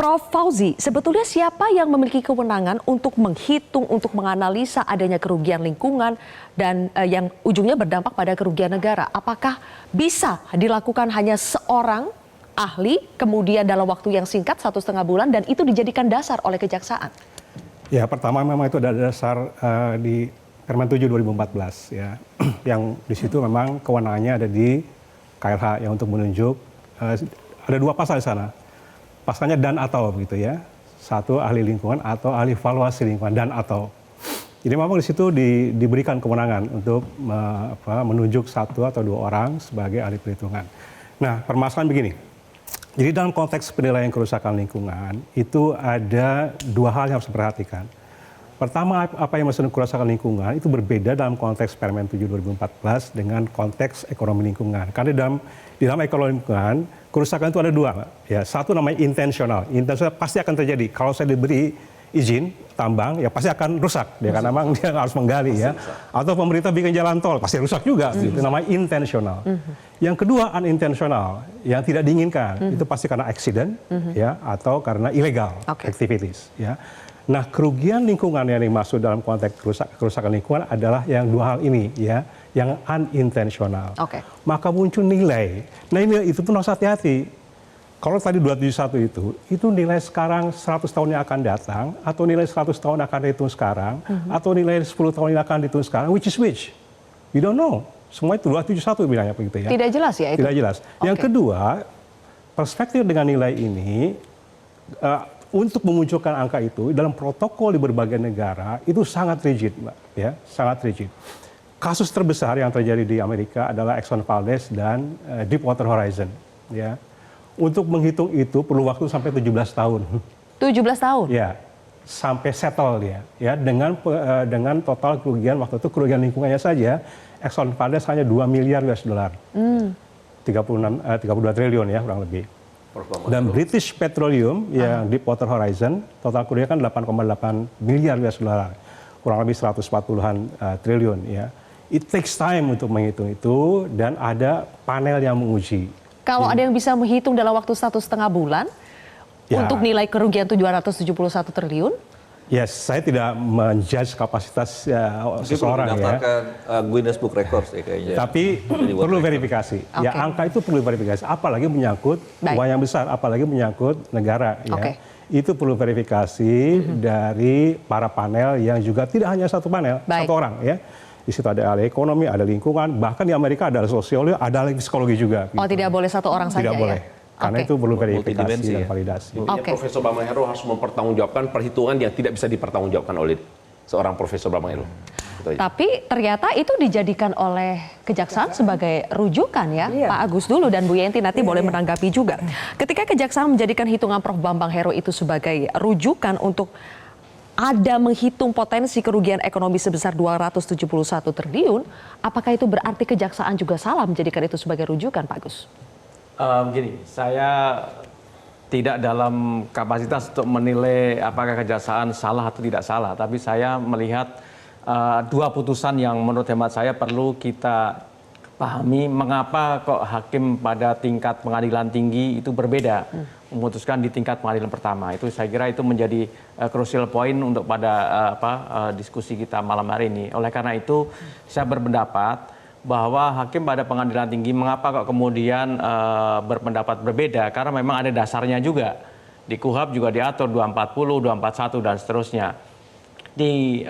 Prof. Fauzi, sebetulnya siapa yang memiliki kewenangan untuk menghitung, untuk menganalisa adanya kerugian lingkungan dan yang ujungnya berdampak pada kerugian negara? Apakah bisa dilakukan hanya seorang ahli, kemudian dalam waktu yang singkat 1,5 bulan, dan itu dijadikan dasar oleh kejaksaan? Ya, pertama memang itu ada dasar di Permen 7 2014 ya, yang di situ memang kewenangannya ada di KLH yang untuk menunjuk ada 2 pasal di sana. Pasalnya dan atau begitu ya. Satu ahli lingkungan atau ahli valuasi lingkungan dan atau. Jadi memang di situ diberikan kewenangan untuk menunjuk 1 atau 2 orang sebagai ahli perhitungan. Nah, permasalahan begini. Jadi dalam konteks penilaian kerusakan lingkungan itu ada 2 hal yang harus diperhatikan. Pertama, apa yang maksud kerusakan lingkungan itu berbeda dalam konteks Permen 7 2014 dengan konteks ekonomi lingkungan. Karena di dalam ekonomi lingkungan, kerusakan itu ada 2. Ya, satu namanya intensional. Intensional pasti akan terjadi. Kalau saya diberi izin tambang, ya pasti akan rusak. Dia kan memang dia harus menggali ya. Atau pemerintah bikin jalan tol, pasti rusak juga. Itu namanya intensional. Yang kedua unintentional, yang tidak diinginkan. Itu pasti karena accident ya, atau karena illegal activities ya. Nah, kerugian lingkungan yang dimaksud dalam konteks kerusakan lingkungan adalah yang 2 hal ini ya, yang unintentional. Maka muncul nilai. Nah, nilai itu pun harus hati-hati. Kalau tadi 271 itu nilai sekarang 100 tahun yang akan datang, atau nilai 100 tahun akan dihitung sekarang, atau nilai 10 tahun yang akan dihitung sekarang, which is which? We don't know. Semua itu 271 bilangnya begitu ya. Tidak jelas ya itu? Tidak jelas. Yang kedua, perspektif dengan nilai ini, untuk memunculkan angka itu dalam protokol di berbagai negara itu sangat rigid, Mbak, ya, sangat rigid. Kasus terbesar yang terjadi di Amerika adalah Exxon Valdez dan Deepwater Horizon, ya. Untuk menghitung itu perlu waktu sampai 17 tahun. 17 tahun? Ya, sampai settle dia, ya, dengan total kerugian waktu itu kerugian lingkungannya saja Exxon Valdez hanya 2 miliar US dollar. 32 triliun ya kurang lebih. Dan British Petroleum yang Deepwater Horizon total kerugian kan 8,8 miliar US dollar, kurang lebih 140-an triliun ya. It takes time untuk menghitung itu dan ada panel yang menguji. Kalau ada yang bisa menghitung dalam waktu 1,5 bulan ya, untuk nilai kerugian 771 triliun? Yes, saya tidak menjudge kapasitas seseorang ya. Guinness Book Records ya kayaknya. Tapi perlu verifikasi. Ya, angka itu perlu verifikasi. Apalagi menyangkut uang yang besar, apalagi menyangkut negara ya. Itu perlu verifikasi dari para panel yang juga tidak hanya satu panel, satu orang ya. Di situ ada ahli ekonomi, ada lingkungan, bahkan di Amerika ada sosiologi, ada ahli psikologi juga. Oh, tidak boleh satu orang saja ya? Tidak boleh. Karena itu perlu verifikasi dan validasi. Profesor Bambang Heru harus mempertanggungjawabkan perhitungan yang tidak bisa dipertanggungjawabkan oleh seorang Profesor Bambang Heru. Tapi ternyata itu dijadikan oleh kejaksaan sebagai rujukan ya, Pak Agus dulu dan Bu Yenti nanti boleh menanggapi juga. Ketika kejaksaan menjadikan hitungan Prof. Bambang Heru itu sebagai rujukan untuk ada menghitung potensi kerugian ekonomi sebesar 271 triliun, apakah itu berarti kejaksaan juga salah menjadikan itu sebagai rujukan, Pak Agus? Begini, saya tidak dalam kapasitas untuk menilai apakah kejaksaan salah atau tidak salah, tapi saya melihat 2 putusan yang menurut hemat saya perlu kita pahami mengapa kok hakim pada tingkat pengadilan tinggi itu berbeda memutuskan di tingkat pengadilan pertama. Itu saya kira itu menjadi crucial point untuk pada diskusi kita malam hari ini. Oleh karena itu saya berpendapat bahwa hakim pada pengadilan tinggi mengapa kok kemudian berpendapat berbeda, karena memang ada dasarnya juga. Di KUHP juga diatur 240, 241 dan seterusnya. Di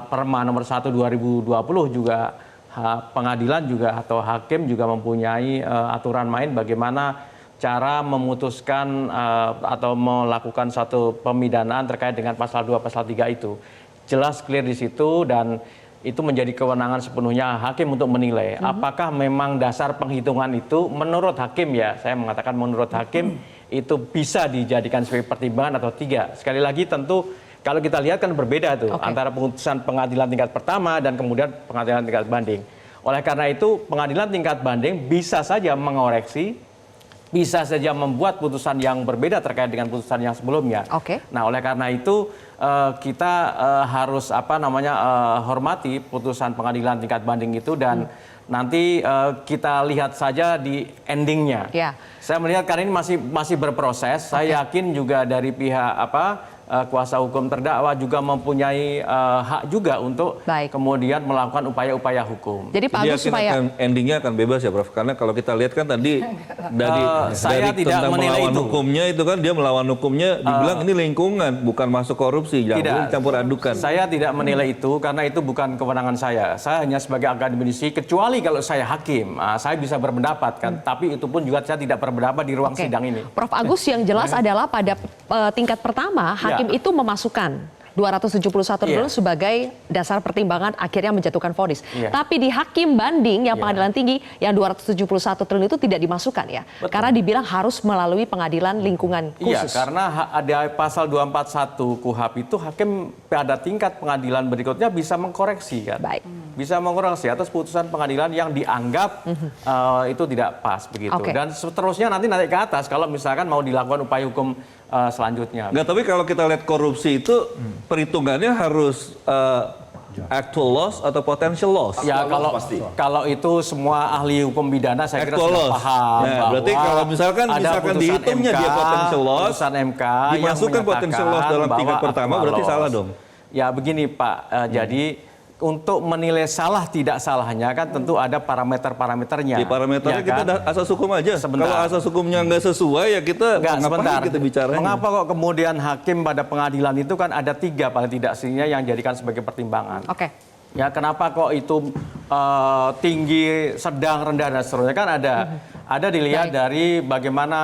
Perma nomor 1 2020 juga pengadilan juga atau hakim juga mempunyai aturan main bagaimana cara memutuskan atau melakukan satu pemidanaan terkait dengan pasal 2 pasal 3 itu. Jelas clear di situ dan itu menjadi kewenangan sepenuhnya hakim untuk menilai apakah memang dasar penghitungan itu menurut hakim ya, saya mengatakan menurut hakim itu bisa dijadikan sebagai pertimbangan atau tidak. Sekali lagi tentu kalau kita lihat kan berbeda tuh antara putusan pengadilan tingkat pertama dan kemudian pengadilan tingkat banding. Oleh karena itu pengadilan tingkat banding bisa saja mengoreksi bisa saja membuat putusan yang berbeda terkait dengan putusan yang sebelumnya. Oke. Nah, oleh karena itu kita harus hormati putusan pengadilan tingkat banding itu dan nanti kita lihat saja di endingnya. Ya. Saya melihat karena ini masih berproses. Saya yakin juga dari pihak kuasa hukum terdakwa juga mempunyai hak juga untuk Baik. kemudian melakukan upaya-upaya hukum. Jadi Pak Jadi Agus yakin supaya endingnya akan bebas ya Prof? Karena kalau kita lihat kan tadi saya dari tidak tentang menilai melawan itu. hukumnya itu kan dia melawan hukumnya dibilang ini lingkungan bukan masuk korupsi, jangan Tidak. campur adukan. Saya tidak menilai itu karena itu bukan kewenangan saya. Saya hanya sebagai akademisi, kecuali kalau saya hakim, saya bisa berpendapat kan. Tapi itu pun juga saya tidak berpendapat di ruang Oke. sidang ini. Prof. Agus, yang jelas adalah pada tingkat pertama hakim itu memasukkan 271 triliun Iya. sebagai dasar pertimbangan akhirnya menjatuhkan vonis. Iya. Tapi di hakim banding yang Iya. pengadilan tinggi yang 271 triliun itu tidak dimasukkan ya. Betul. Karena dibilang harus melalui pengadilan lingkungan Iya, khusus. karena ada pasal 241 KUHP itu hakim pada tingkat pengadilan berikutnya bisa mengkoreksi kan. Baik. Bisa mengkoreksi atas putusan pengadilan yang dianggap itu tidak pas begitu. Oke. Dan seterusnya nanti naik ke atas kalau misalkan mau dilakukan upaya hukum selanjutnya. Enggak, tapi kalau kita lihat korupsi itu perhitungannya harus actual loss atau potential loss. Ya Actual loss kalau pasti. kalau itu semua ahli hukum pidana saya kira Actual sudah loss. paham. Nah, berarti bahwa kalau misalkan ada putusan dihitungnya dia potential loss, putusan MK yang dimasukkan potential loss menyatakan dalam tingkat bahwa pertama, actual berarti loss. salah dong. Ya begini Pak, jadi untuk menilai salah tidak salahnya kan tentu ada parameter-parameternya. Di parameternya Ya kita kan? ada asas hukum aja. Sebentar. Kalau asas hukumnya nggak sesuai ya kita Enggak, ngapain sebentar. kita bicaranya? Mengapa kok kemudian hakim pada pengadilan itu kan ada 3 paling tidak sehingga yang jadikan sebagai pertimbangan. Oke. Ya kenapa kok itu tinggi, sedang, rendah dan seterusnya kan ada dilihat Baik. dari bagaimana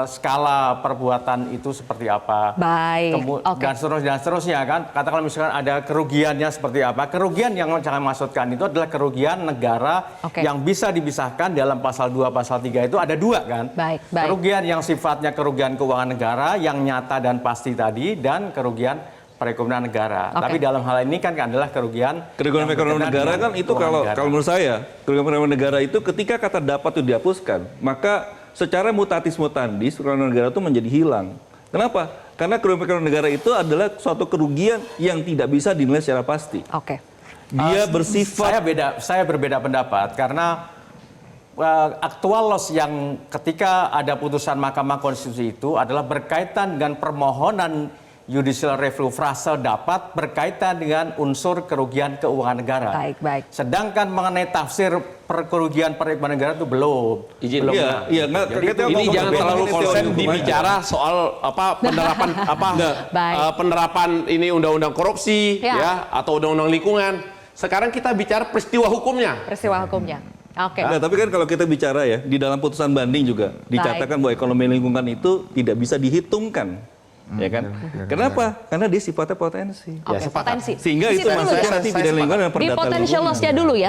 skala perbuatan itu seperti apa. Baik. Oke. Dan seterusnya kan. Katakan misalkan ada kerugiannya seperti apa. Kerugian yang jangan maksudkan itu adalah kerugian negara Oke. yang bisa dibisahkan dalam pasal 2, pasal 3 itu ada 2 kan. Baik, baik. Kerugian yang sifatnya kerugian keuangan negara yang nyata dan pasti tadi dan kerugian perekonomian negara. Oke. Tapi dalam hal ini kan adalah kerugian Kerugian yang ekonomi berkenaan negara dengan kan itu keuangan kalau negara. menurut saya kerugian ekonomi negara itu ketika kata dapat itu dihapuskan maka secara mutatis mutandis kerugian negara itu menjadi hilang. Kenapa? Karena kerugian ekonomi negara itu adalah suatu kerugian yang tidak bisa dinilai secara pasti. Oke. Dia bersifat Saya berbeda pendapat karena actual loss yang ketika ada putusan Mahkamah Konstitusi itu adalah berkaitan dengan permohonan judicial review frase dapat berkaitan dengan unsur kerugian keuangan negara. Baik, baik. Sedangkan mengenai tafsir kerugian perekonomian negara itu belum. Izin. Belum. Iya, nggak, Jadi kita Ini ngomong jangan teori terlalu konsen hukum aja. dibicara soal penerapan Baik. penerapan ini undang-undang korupsi Ya. ya atau undang-undang lingkungan. Sekarang kita bicara peristiwa hukumnya. Peristiwa hukumnya. Oke. Nah, tapi kan kalau kita bicara ya di dalam putusan banding juga dicatatkan bahwa ekonomi lingkungan itu tidak bisa dihitungkan. Ya kan? Kenapa? Karena dia sifatnya potensi. Oke, potensi. Sehingga Di itu situ dulu masuknya ya. nanti pidana lingkungan dan Di perdata potential lingkungan. loss-nya dulu ya.